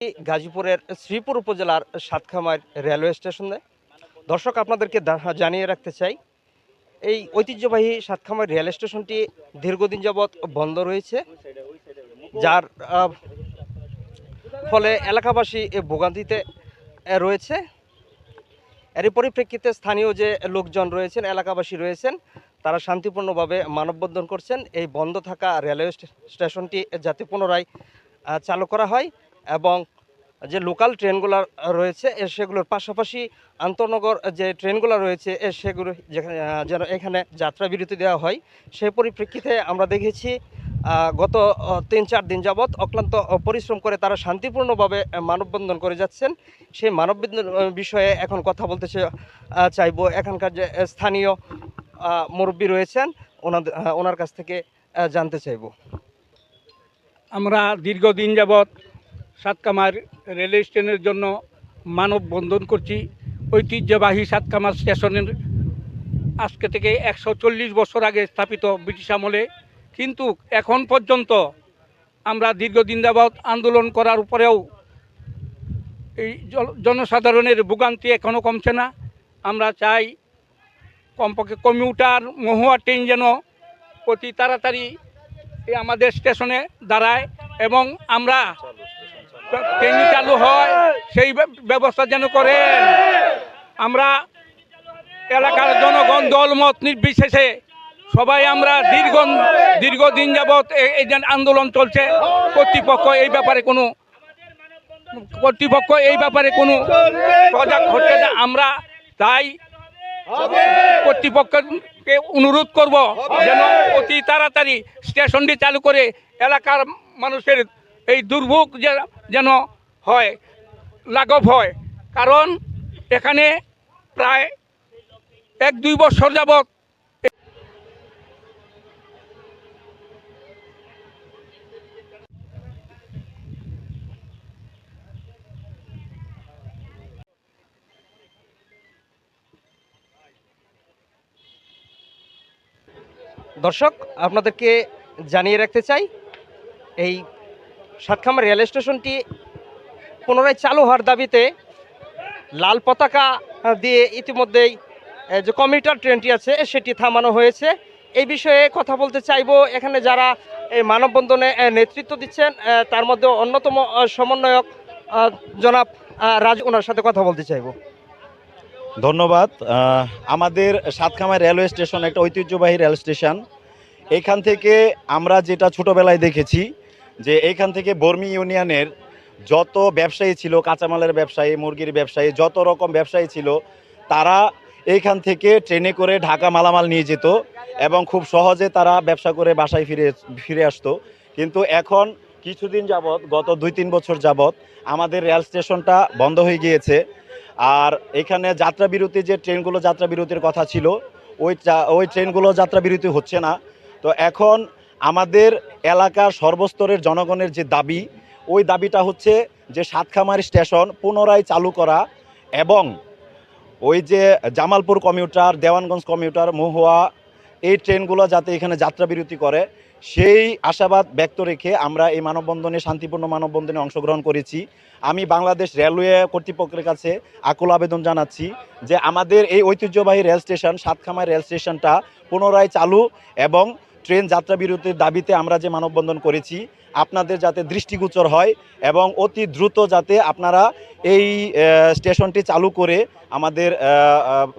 গাজীপুরের শ্রীপুর উপজেলার সাতখামার রেলওয়ে স্টেশনে। দর্শক, আপনাদেরকে জানিয়ে রাখতে চাই, এই ঐতিহ্যবাহী সাতখামার রেল স্টেশনটি দীর্ঘদিন যাবৎ বন্ধ রয়েছে, যার ফলে এলাকাবাসী ভোগান্তিতে রয়েছে। এরই পরিপ্রেক্ষিতে স্থানীয় যে লোকজন রয়েছেন, এলাকাবাসী রয়েছেন, তারা শান্তিপূর্ণভাবে মানববন্ধন করছেন এই বন্ধ থাকা রেলওয়ে স্টেশনটি যাতে পুনরায় চালু করা হয় এবং যে লোকাল ট্রেনগুলো রয়েছে সেগুলোর পাশাপাশি আন্তনগর যে ট্রেনগুলো রয়েছে সেগুলো যেন এখানে যাত্রা বিরতি দেওয়া হয়। সেই পরিপ্রেক্ষিতে আমরা দেখেছি গত ৩-৪ দিন যাবৎ অক্লান্ত পরিশ্রম করে তারা শান্তিপূর্ণভাবে মানববন্ধন করে যাচ্ছেন। সেই মানববন্ধন বিষয়ে এখন কথা বলতে চাইবো এখানকার যে স্থানীয় মুরব্বী রয়েছেন, ওনার কাছ থেকে জানতে চাইব। আমরা দীর্ঘদিন যাবৎ সাতকামার রেল স্টেশনের জন্য মানববন্ধন করছি। ঐতিহ্যবাহী সাতকামার স্টেশনের আজকে থেকে ১৪০ বছর আগে স্থাপিত ব্রিটিশ আমলে, কিন্তু এখন পর্যন্ত আমরা দীর্ঘদিন যাবৎ আন্দোলন করার উপরেও এই জনসাধারণের ভোগান্তি এখনও কমছে না। আমরা চাই কমপক্ষে কমিউটার মহুয়া ট্রেন যেন অতি তাড়াতাড়ি আমাদের স্টেশনে দাঁড়ায় এবং আমরা ট্রেন চালু হয় সেই ব্যবস্থা যেন করেন। আমরা এলাকার জনগণ দলমত নির্বিশেষে সবাই আমরা দীর্ঘদিন যাবৎ এই যে আন্দোলন চলছে, কর্তৃপক্ষ এই ব্যাপারে কোনো সজাগ হচ্ছে না। আমরা তাই কর্তৃপক্ষকে অনুরোধ করব যেন অতি তাড়াতাড়ি স্টেশনটি চালু করে এলাকার মানুষের এই দুর্ভোগ যেন হয়, লাঘব হয়। কারণ এখানে প্রায় ১-২ বছর যাবৎ দর্শক, আপনাদেরকে জানিয়ে রাখতে চাই, এই সাতখামার রেল স্টেশনটি পুনরায় চালু হওয়ার দাবিতে লাল পতাকা দিয়ে ইতিমধ্যেই যে কমিউটার ট্রেনটি আছে সেটি থামানো হয়েছে। এই বিষয়ে কথা বলতে চাইব এখানে যারা এই মানববন্ধনে নেতৃত্ব দিচ্ছেন, তার মধ্যে অন্যতম সমন্বয়ক জনাব রাজ, ওনার সাথে কথা বলতে চাইব। ধন্যবাদ। আমাদের সাতখামার রেলওয়ে স্টেশন একটা ঐতিহ্যবাহী রেল স্টেশন। এইখান থেকে আমরা যেটা ছোটোবেলায় দেখেছি যে এইখান থেকে বর্মি ইউনিয়নের যত ব্যবসায়ী ছিল, কাঁচামালের ব্যবসায়ী, মুরগির ব্যবসায়ী, যত রকম ব্যবসায়ী ছিল, তারা এইখান থেকে ট্রেনে করে ঢাকা মালামাল নিয়ে যেত এবং খুব সহজে তারা ব্যবসা করে বাসায় ফিরে আসতো। কিন্তু এখন কিছুদিন যাবৎ, গত 2-3 বছর যাবৎ আমাদের রেল স্টেশনটা বন্ধ হয়ে গিয়েছে। আর এখানে যাত্রা বিরতি, যে ট্রেনগুলো যাত্রা বিরতির কথা ছিল, ওই ট্রেনগুলো যাত্রা বিরতি হচ্ছে না। তো এখন আমাদের এলাকার সর্বস্তরের জনগণের যে দাবি, ওই দাবিটা হচ্ছে যে সাতখামার স্টেশন পুনরায় চালু করা এবং ওই যে জামালপুর কমিউটার, দেওয়ানগঞ্জ কমিউটার, মহুয়া, এই ট্রেনগুলো যাতে এখানে যাত্রা বিরতি করে, সেই আশাবাদ ব্যক্ত রেখে আমরা এই মানববন্ধনে, শান্তিপূর্ণ মানববন্ধনে অংশগ্রহণ করেছি। আমি বাংলাদেশ রেলওয়ে কর্তৃপক্ষের কাছে আকুল আবেদন জানাচ্ছি যে আমাদের এই ঐতিহ্যবাহী রেল স্টেশন সাতখামার রেল স্টেশনটা পুনরায় চালু এবং ট্রেন যাত্রা বিরতির দাবিতে আমরা যে মানববন্ধন করেছি আপনাদের যাতে দৃষ্টিগোচর হয় এবং অতি দ্রুত যাতে আপনারা এই স্টেশনটি চালু করে আমাদের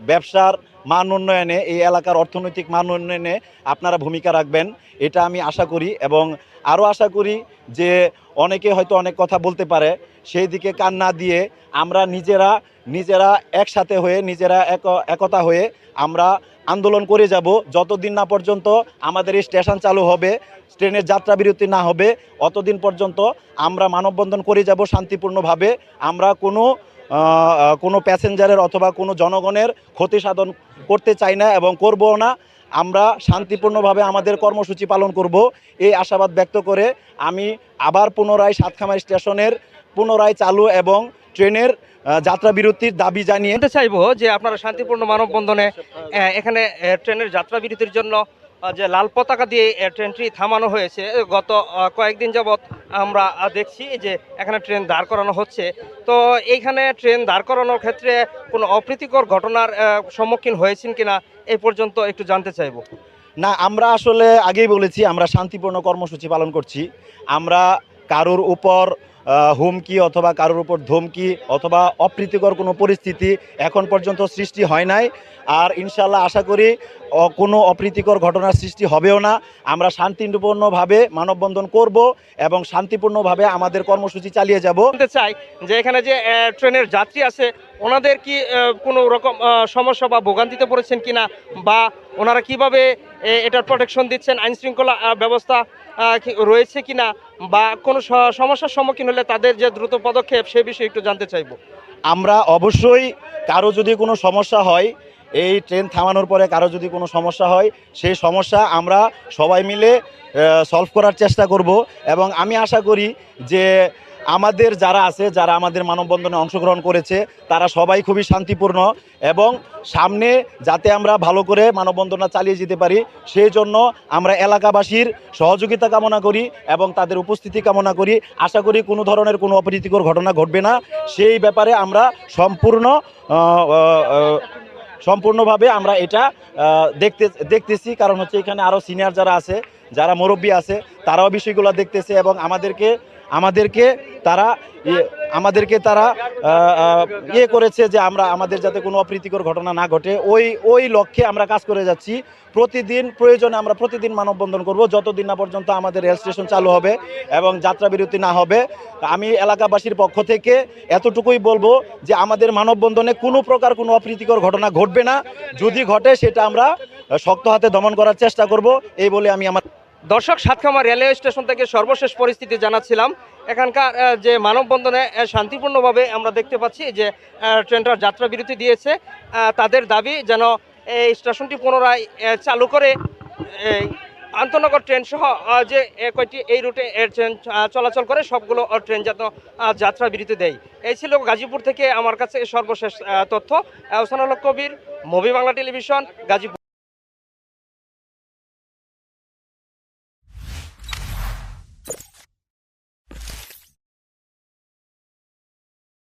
ব্যবসার মান উন্নয়নে, এই এলাকার অর্থনৈতিক মান উন্নয়নে আপনারা ভূমিকা রাখবেন, এটা আমি আশা করি। এবং আরও আশা করি যে অনেকে হয়তো অনেক কথা বলতে পারে, সেই দিকে কান না দিয়ে আমরা নিজেরা একসাথে হয়ে, একতা হয়ে আমরা আন্দোলন করে যাব যতদিন না পর্যন্ত আমাদের এই স্টেশন চালু হবে, ট্রেনের যাত্রা বিরতি না হবে, অতদিন পর্যন্ত আমরা মানববন্ধন করে যাব শান্তিপূর্ণভাবে। আমরা কোনো প্যাসেঞ্জারের অথবা কোনো জনগণের ক্ষতি সাধন করতে চাই না এবং করব না। আমরা শান্তিপূর্ণভাবে আমাদের কর্মসূচি পালন করব, এই আশাবাদ ব্যক্ত করে আমি আবার পুনরায় সাতখামার স্টেশনের পুনরায় চালু এবং ট্রেনের যাত্রা বিরতির দাবি জানিয়ে চাইবো যে আপনারা শান্তিপূর্ণ মানববন্ধনে এখানে ট্রেনের যাত্রা বিরতির জন্য যে লাল পতাকা দিয়ে ট্রেনটি থামানো হয়েছে। গত কয়েকদিন যাবৎ আমরা দেখছি যে এখানে ট্রেন দাঁড় করানো হচ্ছে। তো এইখানে ট্রেন দাঁড় করানোর ক্ষেত্রে কোনো অপ্রীতিকর ঘটনার সম্মুখীন হয়েছেন কিনা এই পর্যন্ত একটু জানতে চাইবো। না, আমরা আসলে আগেই বলেছি আমরা শান্তিপূর্ণ কর্মসূচি পালন করছি। আমরা কারোর উপর হুমকি অথবা কারোর উপর ধমকি অথবা অপ্রীতিকর কোনো পরিস্থিতি এখন পর্যন্ত সৃষ্টি হয় নাই। আর ইনশাল্লাহ আশা করি কোনো অপ্রীতিকর ঘটনার সৃষ্টি হবেও না। আমরা শান্তিপূর্ণভাবে মানববন্ধন করব এবং শান্তিপূর্ণভাবে আমাদের কর্মসূচি চালিয়ে যাব। জানতে চাই যে এখানে যে ট্রেনের যাত্রী আছে ওনাদের কি কোনো রকম সমস্যা বা ভোগান্তিতে পড়েছেন কিনা, বা ওনারা কিভাবে এটার প্রোটেকশন দিচ্ছেন, আইন শৃঙ্খলা ব্যবস্থা কি রয়েছে কিনা, বা কোনো সমস্যার সম্মুখীন হলে তাদের যে দ্রুত পদক্ষেপ সে বিষয়ে একটু জানতে চাইবো। আমরা অবশ্যই কারো যদি কোনো সমস্যা হয়, এই ট্রেন থামানোর পরে কারো যদি কোনো সমস্যা হয়, সেই সমস্যা আমরা সবাই মিলে সলভ করার চেষ্টা করব। এবং আমি আশা করি যে আমাদের যারা আছে, যারা আমাদের মানববন্ধনে অংশগ্রহণ করেছে, তারা সবাই খুবই শান্তিপূর্ণ এবং সামনে যাতে আমরা ভালো করে মানববন্ধনটা চালিয়ে যেতে পারি সেই জন্য আমরা এলাকাবাসীর সহযোগিতা কামনা করি এবং তাদের উপস্থিতি কামনা করি। আশা করি কোনো ধরনের কোনো অপ্রীতিকর ঘটনা ঘটবে না, সেই ব্যাপারে আমরা সম্পূর্ণভাবে আমরা এটা দেখতেছি। কারণ হচ্ছে এখানে আরও সিনিয়র যারা আছে, যারা মুরব্বী আছে, তারাও বিষয়গুলো দেখতেছে এবং আমাদেরকে তারা ইয়ে করেছে যে আমাদের যাতে কোনো অপ্রীতিকর ঘটনা না ঘটে, ওই লক্ষ্যে আমরা কাজ করে যাচ্ছি। প্রতিদিন প্রয়োজনে আমরা প্রতিদিন মানববন্ধন করব যতদিন না পর্যন্ত আমাদের রেল স্টেশন চালু হবে এবং যাত্রা বিরতি না হবে। আমি এলাকাবাসীর পক্ষ থেকে এতটুকুই বলবো যে আমাদের মানববন্ধনে কোনো প্রকার কোনো অপ্রীতিকর ঘটনা ঘটবে না। যদি ঘটে সেটা আমরা শক্ত হাতে দমন করার চেষ্টা করব, এই বলে আমি আমার দর্শক, সাতখামার রেলওয়ে স্টেশন থেকে সর্বশেষ পরিস্থিতি জানাচ্ছিলাম। এখানকার যে মানববন্ধনে শান্তিপূর্ণভাবে আমরা দেখতে পাচ্ছি যে ট্রেনটার যাত্রা বিরতি দিয়েছে। তাদের দাবি যেন এই স্টেশনটি পুনরায় চালু করে আন্তনগর ট্রেন সহ যে কয়টি এই রুটে ট্রেন চলাচল করে সবগুলো ট্রেন যেন যাত্রা বিরতি দেয়। এই ছিল গাজীপুর থেকে আমার কাছে সর্বশেষ তথ্য। ওসমান আল কবির, মুভি বাংলা টেলিভিশন, গাজীপুর।